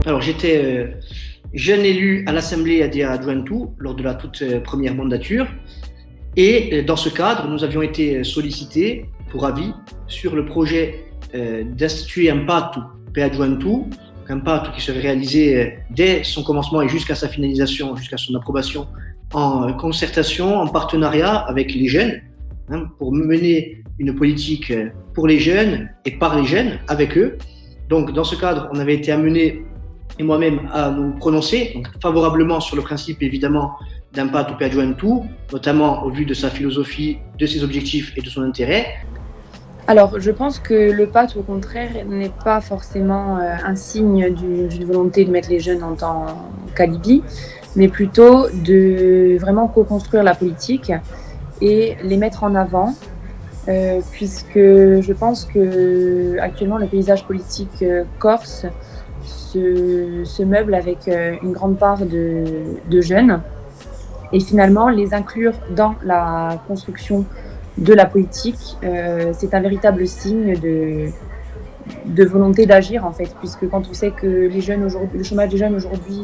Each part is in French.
Alors, j'étais jeune élu à l'Assemblée à Adjuantou lors de la toute première mandature. Et dans ce cadre, nous avions été sollicités pour avis sur le projet d'instituer un PATU Adjuantou, un PATU qui serait réalisé dès son commencement et jusqu'à sa finalisation, jusqu'à son approbation, en concertation, en partenariat avec les jeunes, pour mener une politique pour les jeunes et par les jeunes, avec eux. Donc, dans ce cadre, on avait été amené, et moi-même, à nous prononcer donc, favorablement sur le principe, évidemment, d'un PATU Adjuantou, notamment au vu de sa philosophie, de ses objectifs et de son intérêt. Alors, je pense que le PATU, au contraire, n'est pas forcément un signe d'une volonté de mettre les jeunes en tant qu'alibi, mais plutôt de vraiment co-construire la politique et les mettre en avant, puisque je pense que actuellement le paysage politique corse se meuble avec une grande part de jeunes, et finalement les inclure dans la construction de la politique, c'est un véritable signe de volonté d'agir en fait, puisque quand on sait que le chômage des jeunes aujourd'hui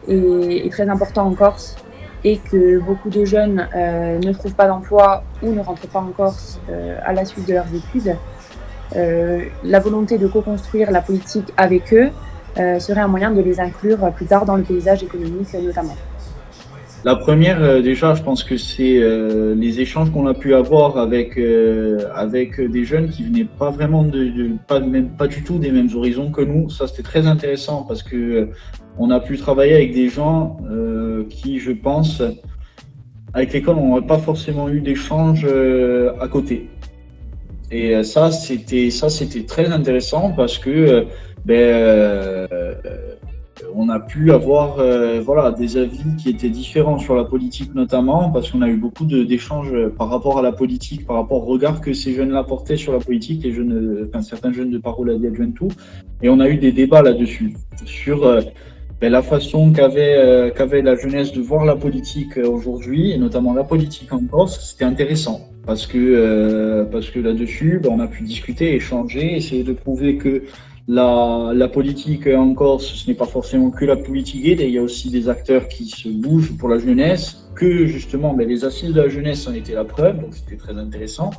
est très important en Corse et que beaucoup de jeunes ne trouvent pas d'emploi ou ne rentrent pas en Corse à la suite de leurs études, la volonté de co-construire la politique avec eux serait un moyen de les inclure plus tard dans le paysage économique notamment. La première, déjà, je pense que c'est les échanges qu'on a pu avoir avec des jeunes qui venaient pas vraiment pas du tout des mêmes horizons que nous. Ça, c'était très intéressant parce que on a pu travailler avec des gens qui, je pense, avec lesquels on n'aurait pas forcément eu d'échanges à côté. Et ça, c'était très intéressant parce que on a pu avoir des avis qui étaient différents sur la politique notamment, parce qu'on a eu beaucoup d'échanges par rapport à la politique, par rapport au regard que ces jeunes-là portaient sur la politique, certains jeunes de Parole Adjuantou, et on a eu des débats là-dessus, sur la façon qu'avait la jeunesse de voir la politique aujourd'hui, et notamment la politique en Corse. C'était intéressant, parce que là-dessus, on a pu discuter, échanger, essayer de prouver que la politique en Corse, ce n'est pas forcément que la politique aide, il y a aussi des acteurs qui se bougent pour la jeunesse, que justement les assises de la jeunesse en étaient la preuve, donc c'était très intéressant.